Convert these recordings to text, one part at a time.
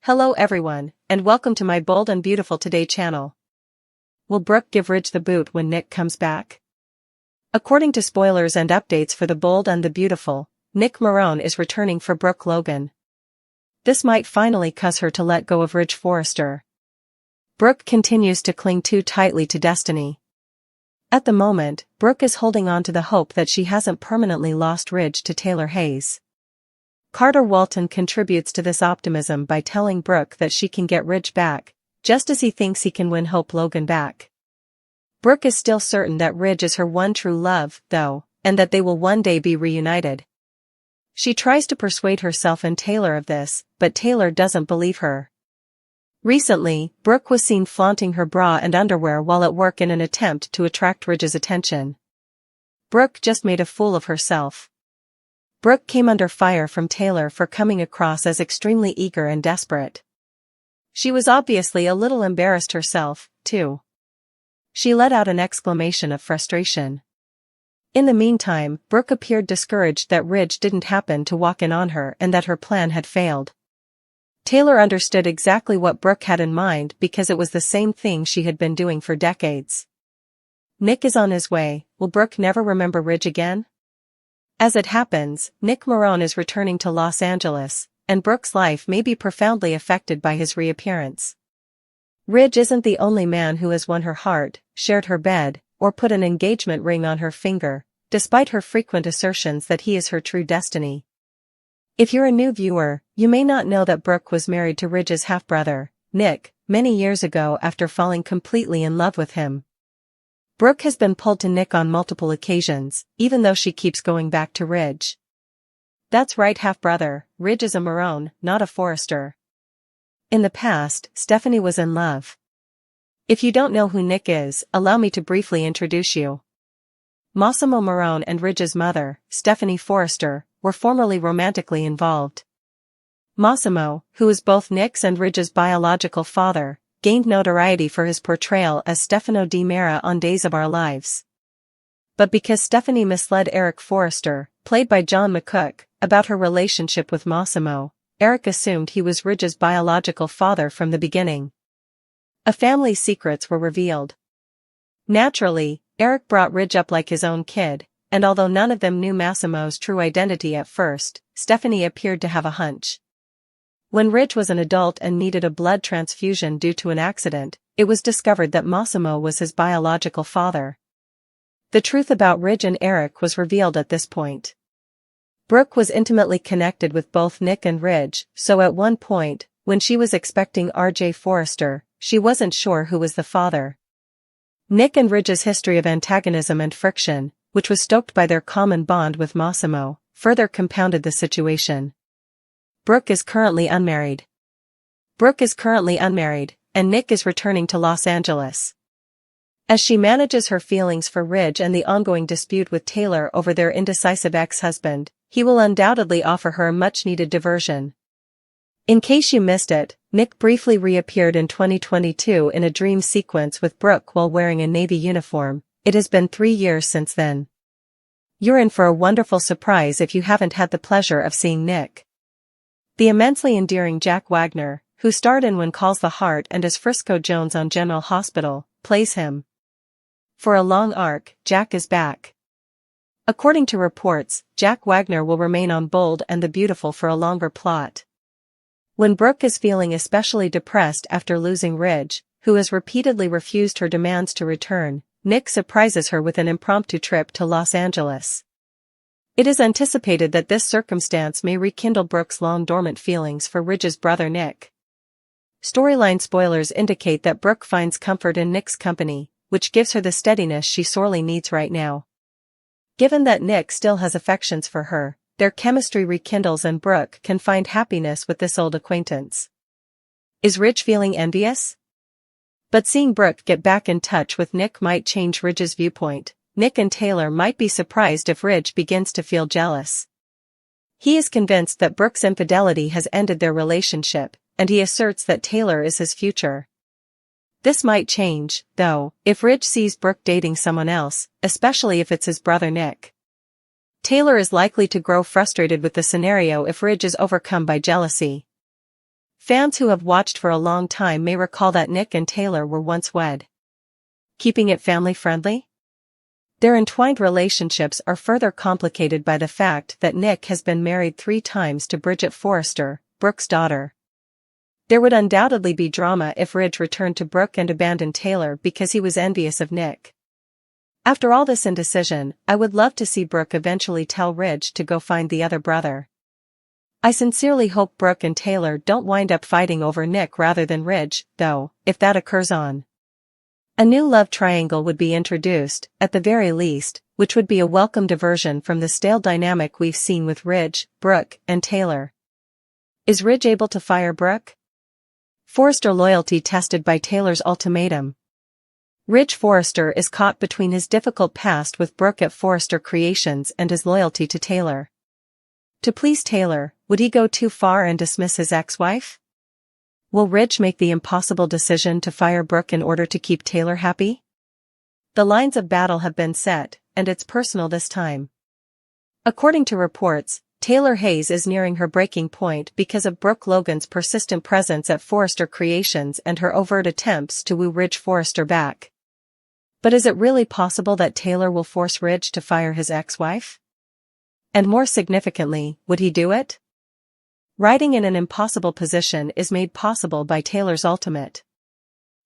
Hello everyone, and welcome to my Bold and Beautiful Today channel. Will Brooke give Ridge the boot when Nick comes back? According to spoilers and updates for the Bold and the Beautiful, Nick Marone is returning for Brooke Logan. This might finally cause her to let go of Ridge Forrester. Brooke continues to cling too tightly to destiny. At the moment, Brooke is holding on to the hope that she hasn't permanently lost Ridge to Taylor Hayes. Carter Walton contributes to this optimism by telling Brooke that she can get Ridge back, just as he thinks he can win Hope Logan back. Brooke is still certain that Ridge is her one true love, though, and that they will one day be reunited. She tries to persuade herself and Taylor of this, but Taylor doesn't believe her. Recently, Brooke was seen flaunting her bra and underwear while at work in an attempt to attract Ridge's attention. Brooke just made a fool of herself. Brooke came under fire from Taylor for coming across as extremely eager and desperate. She was obviously a little embarrassed herself, too. She let out an exclamation of frustration. In the meantime, Brooke appeared discouraged that Ridge didn't happen to walk in on her and that her plan had failed. Taylor understood exactly what Brooke had in mind because it was the same thing she had been doing for decades. Nick is on his way. Will Brooke never remember Ridge again? As it happens, Nick Marone is returning to Los Angeles, and Brooke's life may be profoundly affected by his reappearance. Ridge isn't the only man who has won her heart, shared her bed, or put an engagement ring on her finger, despite her frequent assertions that he is her true destiny. If you're a new viewer, you may not know that Brooke was married to Ridge's half-brother, Nick, many years ago after falling completely in love with him. Brooke has been pulled to Nick on multiple occasions, even though she keeps going back to Ridge. That's right, half-brother, Ridge is a Marone, not a Forrester. In the past, Stephanie was in love. If you don't know who Nick is, allow me to briefly introduce you. Massimo Marone and Ridge's mother, Stephanie Forrester, were formerly romantically involved. Massimo, who is both Nick's and Ridge's biological father, gained notoriety for his portrayal as Stefano Di Mera on Days of Our Lives. But because Stephanie misled Eric Forrester, played by John McCook, about her relationship with Massimo, Eric assumed he was Ridge's biological father from the beginning. A family's secrets were revealed. Naturally, Eric brought Ridge up like his own kid, and although none of them knew Massimo's true identity at first, Stephanie appeared to have a hunch. When Ridge was an adult and needed a blood transfusion due to an accident, it was discovered that Massimo was his biological father. The truth about Ridge and Eric was revealed at this point. Brooke was intimately connected with both Nick and Ridge, so at one point, when she was expecting R.J. Forrester, she wasn't sure who was the father. Nick and Ridge's history of antagonism and friction, which was stoked by their common bond with Massimo, further compounded the situation. Brooke is currently unmarried. And Nick is returning to Los Angeles. As she manages her feelings for Ridge and the ongoing dispute with Taylor over their indecisive ex-husband, he will undoubtedly offer her a much-needed diversion. In case you missed it, Nick briefly reappeared in 2022 in a dream sequence with Brooke while wearing a Navy uniform. It has been 3 years since then. You're in for a wonderful surprise if you haven't had the pleasure of seeing Nick. The immensely endearing Jack Wagner, who starred in When Calls the Heart and as Frisco Jones on General Hospital, plays him. For a long arc, Jack is back. According to reports, Jack Wagner will remain on Bold and the Beautiful for a longer plot. When Brooke is feeling especially depressed after losing Ridge, who has repeatedly refused her demands to return, Nick surprises her with an impromptu trip to Los Angeles. It is anticipated that this circumstance may rekindle Brooke's long-dormant feelings for Ridge's brother Nick. Storyline spoilers indicate that Brooke finds comfort in Nick's company, which gives her the steadiness she sorely needs right now. Given that Nick still has affections for her, their chemistry rekindles and Brooke can find happiness with this old acquaintance. Is Ridge feeling envious? But seeing Brooke get back in touch with Nick might change Ridge's viewpoint. Nick and Taylor might be surprised if Ridge begins to feel jealous. He is convinced that Brooke's infidelity has ended their relationship, and he asserts that Taylor is his future. This might change, though, if Ridge sees Brooke dating someone else, especially if it's his brother Nick. Taylor is likely to grow frustrated with the scenario if Ridge is overcome by jealousy. Fans who have watched for a long time may recall that Nick and Taylor were once wed. Keeping it family-friendly? Their entwined relationships are further complicated by the fact that Nick has been married 3 times to Bridget Forrester, Brooke's daughter. There would undoubtedly be drama if Ridge returned to Brooke and abandoned Taylor because he was envious of Nick. After all this indecision, I would love to see Brooke eventually tell Ridge to go find the other brother. I sincerely hope Brooke and Taylor don't wind up fighting over Nick rather than Ridge, though, if that occurs on. A new love triangle would be introduced, at the very least, which would be a welcome diversion from the stale dynamic we've seen with Ridge, Brooke, and Taylor. Is Ridge able to fire Brooke? Forrester loyalty tested by Taylor's ultimatum. Ridge Forrester is caught between his difficult past with Brooke at Forrester Creations and his loyalty to Taylor. To please Taylor, would he go too far and dismiss his ex-wife? Will Ridge make the impossible decision to fire Brooke in order to keep Taylor happy? The lines of battle have been set, and it's personal this time. According to reports, Taylor Hayes is nearing her breaking point because of Brooke Logan's persistent presence at Forrester Creations and her overt attempts to woo Ridge Forrester back. But is it really possible that Taylor will force Ridge to fire his ex-wife? And more significantly, would he do it? Riding in an impossible position is made possible by Taylor's ultimate.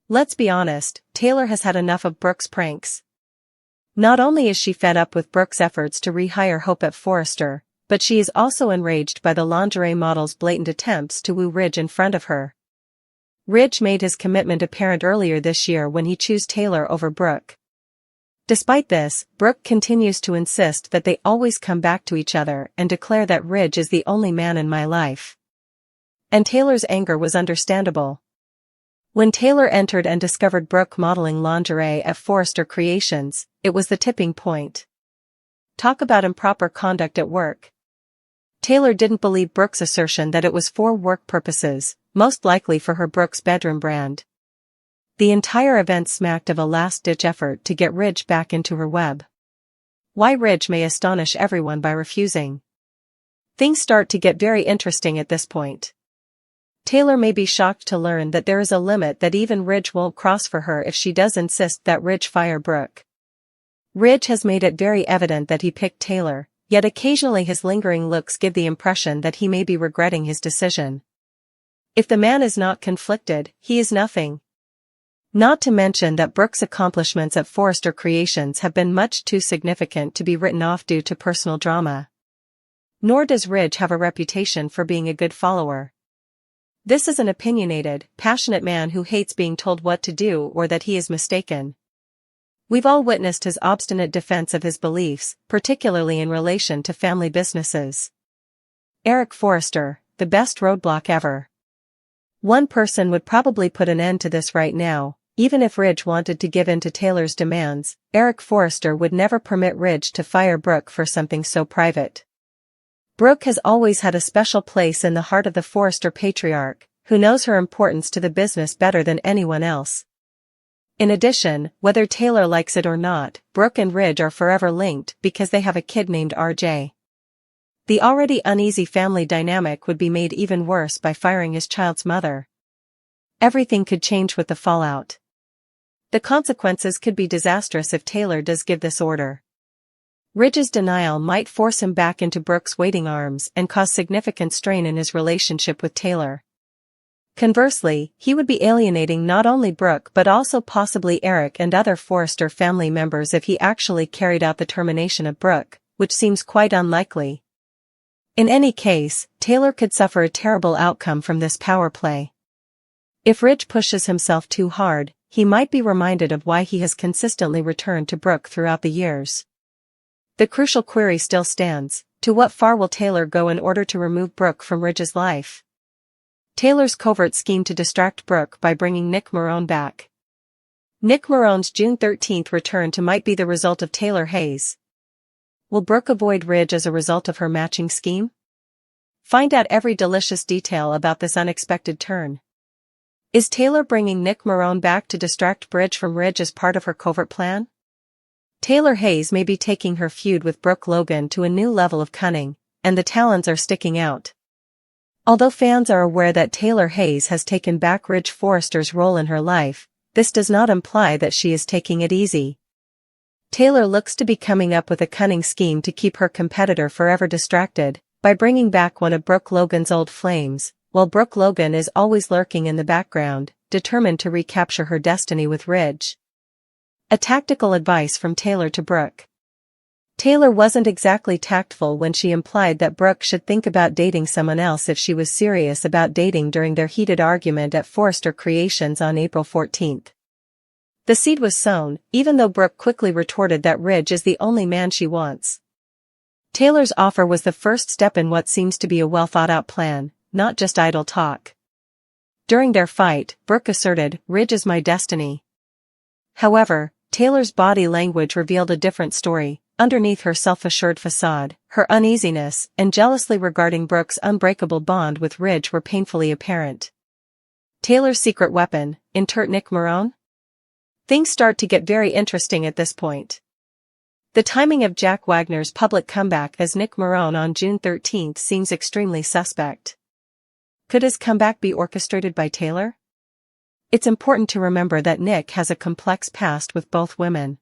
Let's be honest, Taylor has had enough of Brooke's pranks. Not only is she fed up with Brooke's efforts to rehire Hope at Forrester, but she is also enraged by the lingerie model's blatant attempts to woo Ridge in front of her. Ridge made his commitment apparent earlier this year when he chose Taylor over Brooke. Despite this, Brooke continues to insist that they always come back to each other and declare that Ridge is the only man in my life. And Taylor's anger was understandable. When Taylor entered and discovered Brooke modeling lingerie at Forrester Creations, it was the tipping point. Talk about improper conduct at work. Taylor didn't believe Brooke's assertion that it was for work purposes, most likely for her Brooke's bedroom brand. The entire event smacked of a last-ditch effort to get Ridge back into her web. Why Ridge may astonish everyone by refusing. Things start to get very interesting at this point. Taylor may be shocked to learn that there is a limit that even Ridge won't cross for her if she does insist that Ridge fire Brooke. Ridge has made it very evident that he picked Taylor, yet occasionally his lingering looks give the impression that he may be regretting his decision. If the man is not conflicted, he is nothing. Not to mention that Brooke's accomplishments at Forrester Creations have been much too significant to be written off due to personal drama. Nor does Ridge have a reputation for being a good follower. This is an opinionated, passionate man who hates being told what to do or that he is mistaken. We've all witnessed his obstinate defense of his beliefs, particularly in relation to family businesses. Eric Forrester, the best roadblock ever. One person would probably put an end to this right now. Even if Ridge wanted to give in to Taylor's demands, Eric Forrester would never permit Ridge to fire Brooke for something so private. Brooke has always had a special place in the heart of the Forrester patriarch, who knows her importance to the business better than anyone else. In addition, whether Taylor likes it or not, Brooke and Ridge are forever linked because they have a kid named RJ. The already uneasy family dynamic would be made even worse by firing his child's mother. Everything could change with the fallout. The consequences could be disastrous if Taylor does give this order. Ridge's denial might force him back into Brooke's waiting arms and cause significant strain in his relationship with Taylor. Conversely, he would be alienating not only Brooke but also possibly Eric and other Forrester family members if he actually carried out the termination of Brooke, which seems quite unlikely. In any case, Taylor could suffer a terrible outcome from this power play. If Ridge pushes himself too hard, he might be reminded of why he has consistently returned to Brooke throughout the years. The crucial query still stands: to what far will Taylor go in order to remove Brooke from Ridge's life? Taylor's covert scheme to distract Brooke by bringing Nick Marone back. Nick Marone's June 13th return to might be the result of Taylor Hayes. Will Brooke avoid Ridge as a result of her matching scheme? Find out every delicious detail about this unexpected turn. Is Taylor bringing Nick Marone back to distract Ridge from Ridge as part of her covert plan? Taylor Hayes may be taking her feud with Brooke Logan to a new level of cunning, and the talons are sticking out. Although fans are aware that Taylor Hayes has taken back Ridge Forrester's role in her life, this does not imply that she is taking it easy. Taylor looks to be coming up with a cunning scheme to keep her competitor forever distracted, by bringing back one of Brooke Logan's old flames, while Brooke Logan is always lurking in the background, determined to recapture her destiny with Ridge. A tactical advice from Taylor to Brooke. Taylor wasn't exactly tactful when she implied that Brooke should think about dating someone else if she was serious about dating during their heated argument at Forrester Creations on April 14. The seed was sown, even though Brooke quickly retorted that Ridge is the only man she wants. Taylor's offer was the first step in what seems to be a well-thought-out plan, not just idle talk. During their fight, Brooke asserted, "Ridge is my destiny." However, Taylor's body language revealed a different story. Underneath her self-assured facade, her uneasiness and jealousy regarding Brooke's unbreakable bond with Ridge were painfully apparent. Taylor's secret weapon, insert Nick Marone? Things start to get very interesting at this point. The timing of Jack Wagner's public comeback as Nick Marone on June 13 seems extremely suspect. Could his comeback be orchestrated by Taylor? It's important to remember that Nick has a complex past with both women.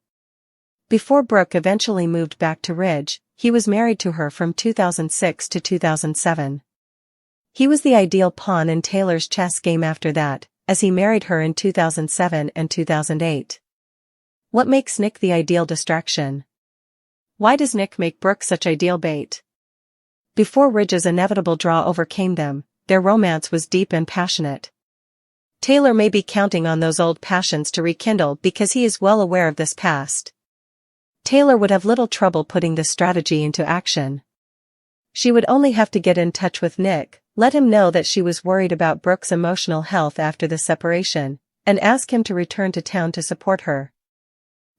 Before Brooke eventually moved back to Ridge, he was married to her from 2006 to 2007. He was the ideal pawn in Taylor's chess game after that, as he married her in 2007 and 2008. What makes Nick the ideal distraction? Why does Nick make Brooke such ideal bait? Before Ridge's inevitable draw overcame them, their romance was deep and passionate. Taylor may be counting on those old passions to rekindle because he is well aware of this past. Taylor would have little trouble putting this strategy into action. She would only have to get in touch with Nick, let him know that she was worried about Brooke's emotional health after the separation, and ask him to return to town to support her.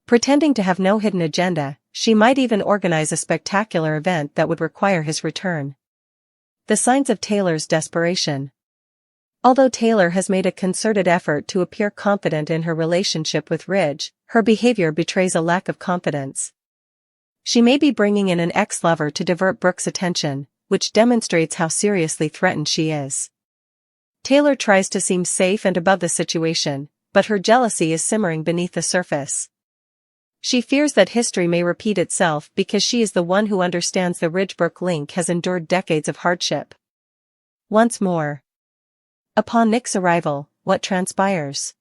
Pretending to have no hidden agenda, she might even organize a spectacular event that would require his return. The signs of Taylor's desperation. Although Taylor has made a concerted effort to appear confident in her relationship with Ridge, her behavior betrays a lack of confidence. She may be bringing in an ex-lover to divert Brooke's attention, which demonstrates how seriously threatened she is. Taylor tries to seem safe and above the situation, but her jealousy is simmering beneath the surface. She fears that history may repeat itself because she is the one who understands the Ridge-Brooke link has endured decades of hardship. Once more. Upon Nick's arrival, what transpires?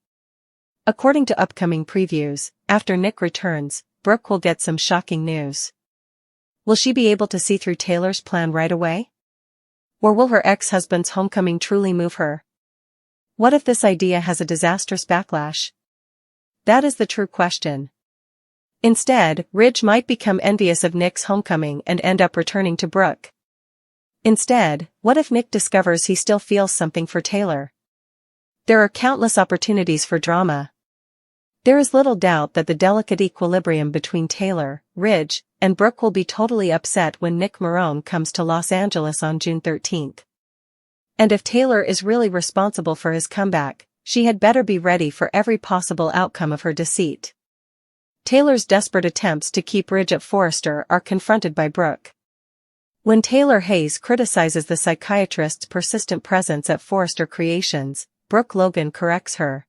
According to upcoming previews, after Nick returns, Brooke will get some shocking news. Will she be able to see through Taylor's plan right away? Or will her ex-husband's homecoming truly move her? What if this idea has a disastrous backlash? That is the true question. Instead, Ridge might become envious of Nick's homecoming and end up returning to Brooke. Instead, what if Nick discovers he still feels something for Taylor? There are countless opportunities for drama. There is little doubt that the delicate equilibrium between Taylor, Ridge, and Brooke will be totally upset when Nick Marone comes to Los Angeles on June 13. And if Taylor is really responsible for his comeback, she had better be ready for every possible outcome of her deceit. Taylor's desperate attempts to keep Ridge at Forrester are confronted by Brooke. When Taylor Hayes criticizes the psychiatrist's persistent presence at Forrester Creations, Brooke Logan corrects her.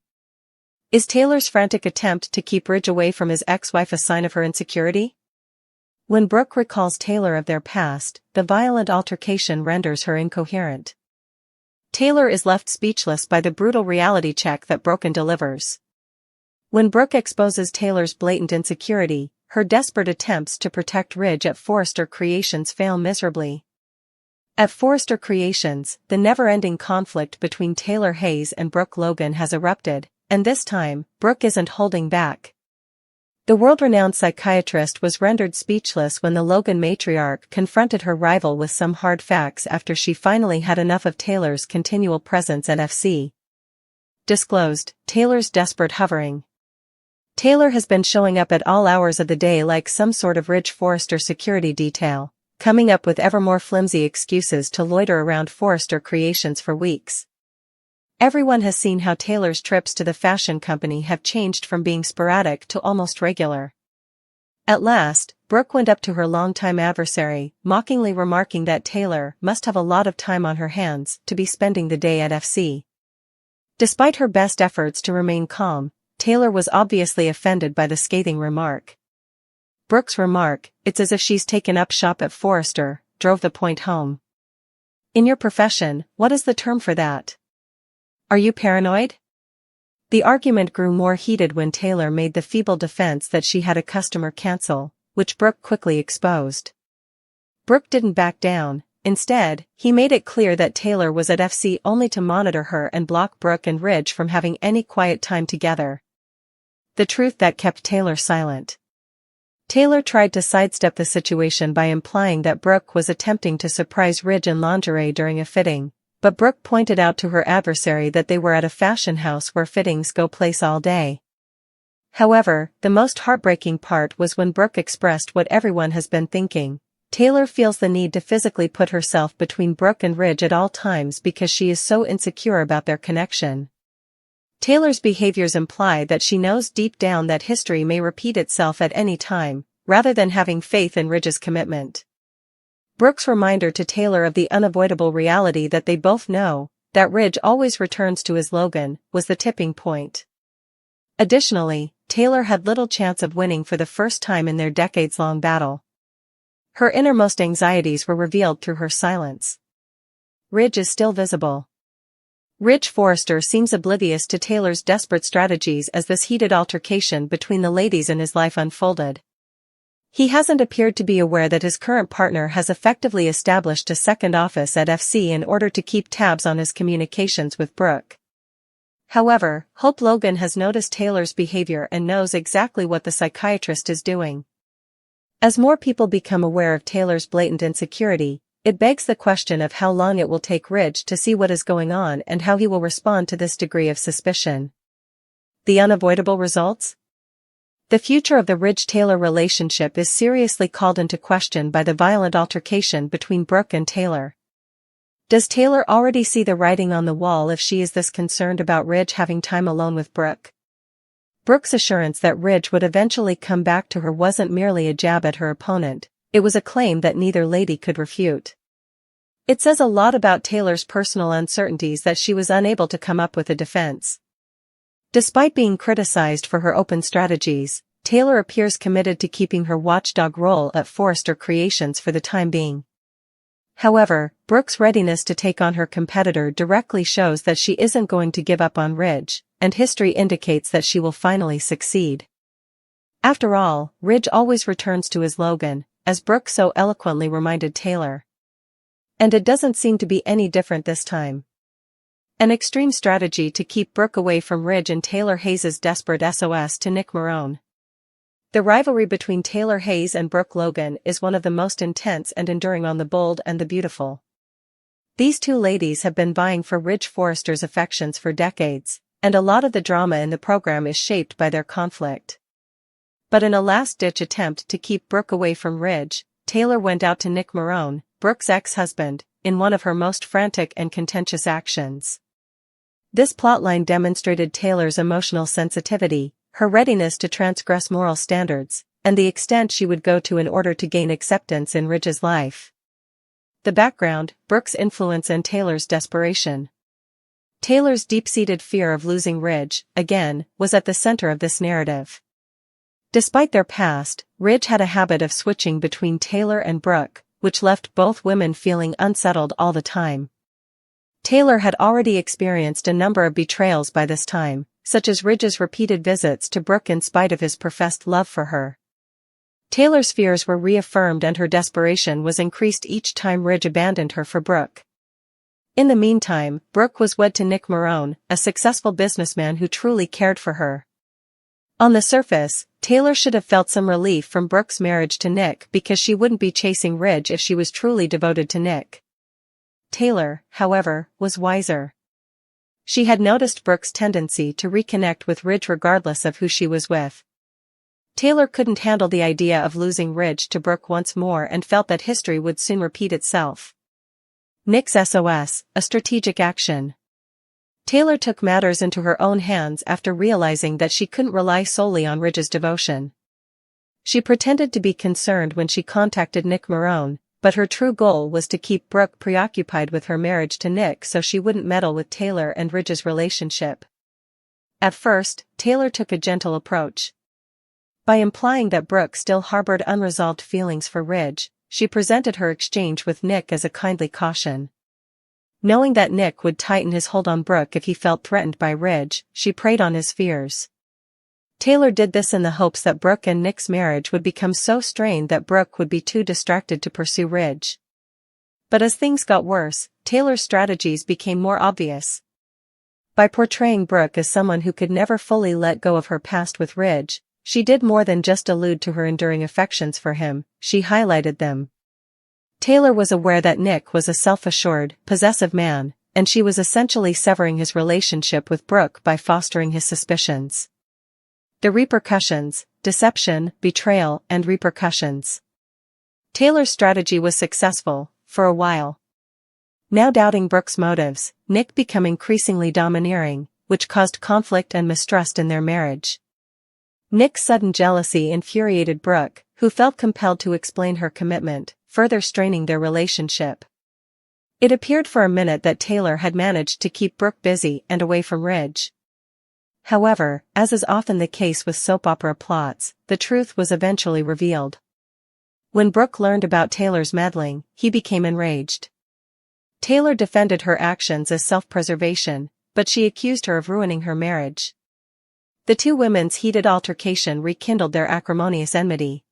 Is Taylor's frantic attempt to keep Ridge away from his ex-wife a sign of her insecurity? When Brooke recalls Taylor of their past, the violent altercation renders her incoherent. Taylor is left speechless by the brutal reality check that Brooke delivers. When Brooke exposes Taylor's blatant insecurity, her desperate attempts to protect Ridge at Forrester Creations fail miserably. At Forrester Creations, the never-ending conflict between Taylor Hayes and Brooke Logan has erupted, and this time, Brooke isn't holding back. The world-renowned psychiatrist was rendered speechless when the Logan matriarch confronted her rival with some hard facts after she finally had enough of Taylor's continual presence at FC. Disclosed, Taylor's desperate hovering. Taylor has been showing up at all hours of the day like some sort of Ridge Forrester security detail, coming up with ever more flimsy excuses to loiter around Forrester Creations for weeks. Everyone has seen how Taylor's trips to the fashion company have changed from being sporadic to almost regular. At last, Brooke went up to her longtime adversary, mockingly remarking that Taylor must have a lot of time on her hands to be spending the day at FC. Despite her best efforts to remain calm, Taylor was obviously offended by the scathing remark. Brooke's remark, "It's as if she's taken up shop at Forrester," drove the point home. "In your profession, what is the term for that? Are you paranoid?" The argument grew more heated when Taylor made the feeble defense that she had a customer cancel, which Brooke quickly exposed. Brooke didn't back down. Instead, he made it clear that Taylor was at FC only to monitor her and block Brooke and Ridge from having any quiet time together. The truth that kept Taylor silent. Taylor tried to sidestep the situation by implying that Brooke was attempting to surprise Ridge in lingerie during a fitting, but Brooke pointed out to her adversary that they were at a fashion house where fittings go place all day. However, the most heartbreaking part was when Brooke expressed what everyone has been thinking. Taylor feels the need to physically put herself between Brooke and Ridge at all times because she is so insecure about their connection. Taylor's behaviors imply that she knows deep down that history may repeat itself at any time, rather than having faith in Ridge's commitment. Brooke's reminder to Taylor of the unavoidable reality that they both know, that Ridge always returns to his Logan, was the tipping point. Additionally, Taylor had little chance of winning for the first time in their decades-long battle. Her innermost anxieties were revealed through her silence. Ridge is still visible. Ridge Forrester seems oblivious to Taylor's desperate strategies as this heated altercation between the ladies in his life unfolded. He hasn't appeared to be aware that his current partner has effectively established a second office at FC in order to keep tabs on his communications with Brooke. However, Hope Logan has noticed Taylor's behavior and knows exactly what the psychiatrist is doing. As more people become aware of Taylor's blatant insecurity, it begs the question of how long it will take Ridge to see what is going on and how he will respond to this degree of suspicion. The unavoidable results? The future of the Ridge-Taylor relationship is seriously called into question by the violent altercation between Brooke and Taylor. Does Taylor already see the writing on the wall if she is this concerned about Ridge having time alone with Brooke? Brooke's assurance that Ridge would eventually come back to her wasn't merely a jab at her opponent, it was a claim that neither lady could refute. It says a lot about Taylor's personal uncertainties that she was unable to come up with a defense. Despite being criticized for her open strategies, Taylor appears committed to keeping her watchdog role at Forrester Creations for the time being. However, Brooke's readiness to take on her competitor directly shows that she isn't going to give up on Ridge, and history indicates that she will finally succeed. After all, Ridge always returns to his Logan, as Brooke so eloquently reminded Taylor. And it doesn't seem to be any different this time. An extreme strategy to keep Brooke away from Ridge and Taylor Hayes' desperate SOS to Nick Marone. The rivalry between Taylor Hayes and Brooke Logan is one of the most intense and enduring on The Bold and the Beautiful. These two ladies have been vying for Ridge Forrester's affections for decades, and a lot of the drama in the program is shaped by their conflict. But in a last-ditch attempt to keep Brooke away from Ridge, Taylor went out to Nick Marone, Brooke's ex-husband, in one of her most frantic and contentious actions. This plotline demonstrated Taylor's emotional sensitivity, her readiness to transgress moral standards, and the extent she would go to in order to gain acceptance in Ridge's life. The background, Brooke's influence and Taylor's desperation. Taylor's deep-seated fear of losing Ridge, again, was at the center of this narrative. Despite their past, Ridge had a habit of switching between Taylor and Brooke, which left both women feeling unsettled all the time. Taylor had already experienced a number of betrayals by this time, such as Ridge's repeated visits to Brooke in spite of his professed love for her. Taylor's fears were reaffirmed and her desperation was increased each time Ridge abandoned her for Brooke. In the meantime, Brooke was wed to Nick Marone, a successful businessman who truly cared for her. On the surface, Taylor should have felt some relief from Brooke's marriage to Nick because she wouldn't be chasing Ridge if she was truly devoted to Nick. Taylor, however, was wiser. She had noticed Brooke's tendency to reconnect with Ridge regardless of who she was with. Taylor couldn't handle the idea of losing Ridge to Brooke once more and felt that history would soon repeat itself. Nick's SOS, a strategic action. Taylor took matters into her own hands after realizing that she couldn't rely solely on Ridge's devotion. She pretended to be concerned when she contacted Nick Marone, but her true goal was to keep Brooke preoccupied with her marriage to Nick so she wouldn't meddle with Taylor and Ridge's relationship. At first, Taylor took a gentle approach. By implying that Brooke still harbored unresolved feelings for Ridge, she presented her exchange with Nick as a kindly caution. Knowing that Nick would tighten his hold on Brooke if he felt threatened by Ridge, she preyed on his fears. Taylor did this in the hopes that Brooke and Nick's marriage would become so strained that Brooke would be too distracted to pursue Ridge. But as things got worse, Taylor's strategies became more obvious. By portraying Brooke as someone who could never fully let go of her past with Ridge, she did more than just allude to her enduring affections for him, she highlighted them. Taylor was aware that Nick was a self-assured, possessive man, and she was essentially severing his relationship with Brooke by fostering his suspicions. The repercussions: deception, betrayal, and repercussions. Taylor's strategy was successful, for a while. Now doubting Brooke's motives, Nick became increasingly domineering, which caused conflict and mistrust in their marriage. Nick's sudden jealousy infuriated Brooke, who felt compelled to explain her commitment, further straining their relationship. It appeared for a minute that Taylor had managed to keep Brooke busy and away from Ridge. However, as is often the case with soap opera plots, the truth was eventually revealed. When Brooke learned about Taylor's meddling, he became enraged. Taylor defended her actions as self-preservation, but she accused her of ruining her marriage. The two women's heated altercation rekindled their acrimonious enmity.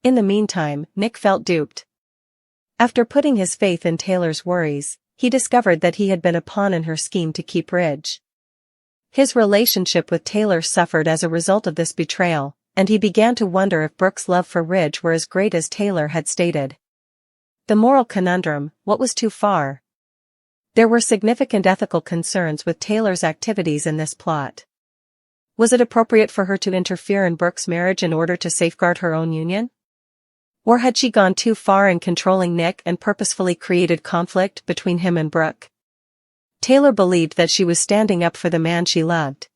In the meantime, Nick felt duped. After putting his faith in Taylor's worries, he discovered that he had been a pawn in her scheme to keep Ridge. His relationship with Taylor suffered as a result of this betrayal, and he began to wonder if Brooke's love for Ridge were as great as Taylor had stated. The moral conundrum: what was too far? There were significant ethical concerns with Taylor's activities in this plot. Was it appropriate for her to interfere in Brooke's marriage in order to safeguard her own union? Or had she gone too far in controlling Nick and purposefully created conflict between him and Brooke? Taylor believed that she was standing up for the man she loved.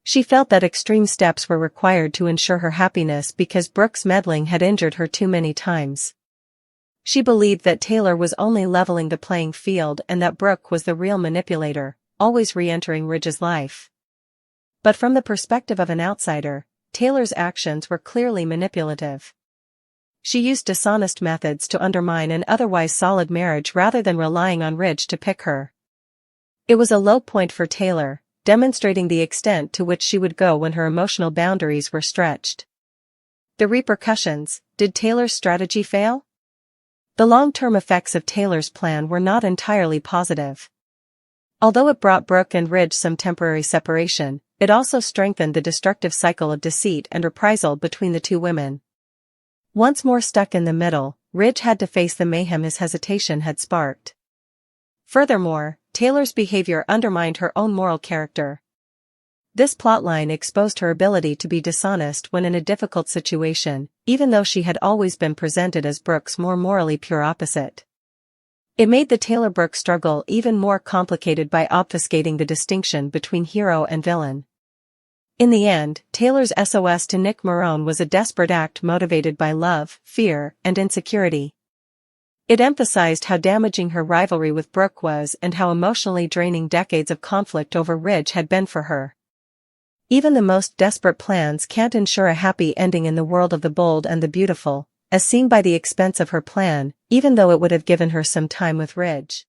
She felt that extreme steps were required to ensure her happiness because Brooke's meddling had injured her too many times. She believed that Taylor was only leveling the playing field and that Brooke was the real manipulator, always re-entering Ridge's life. But from the perspective of an outsider, Taylor's actions were clearly manipulative. She used dishonest methods to undermine an otherwise solid marriage rather than relying on Ridge to pick her. It was a low point for Taylor, demonstrating the extent to which she would go when her emotional boundaries were stretched. The repercussions: did Taylor's strategy fail? The long-term effects of Taylor's plan were not entirely positive. Although it brought Brooke and Ridge some temporary separation, it also strengthened the destructive cycle of deceit and reprisal between the two women. Once more stuck in the middle, Ridge had to face the mayhem his hesitation had sparked. Furthermore, Taylor's behavior undermined her own moral character. This plotline exposed her ability to be dishonest when in a difficult situation, even though she had always been presented as Brooke's more morally pure opposite. It made the Taylor-Brooke struggle even more complicated by obfuscating the distinction between hero and villain. In the end, Taylor's SOS to Nick Marone was a desperate act motivated by love, fear, and insecurity. It emphasized how damaging her rivalry with Brooke was and how emotionally draining decades of conflict over Ridge had been for her. Even the most desperate plans can't ensure a happy ending in the world of the bold and the beautiful, as seen by the expense of her plan, even though it would have given her some time with Ridge.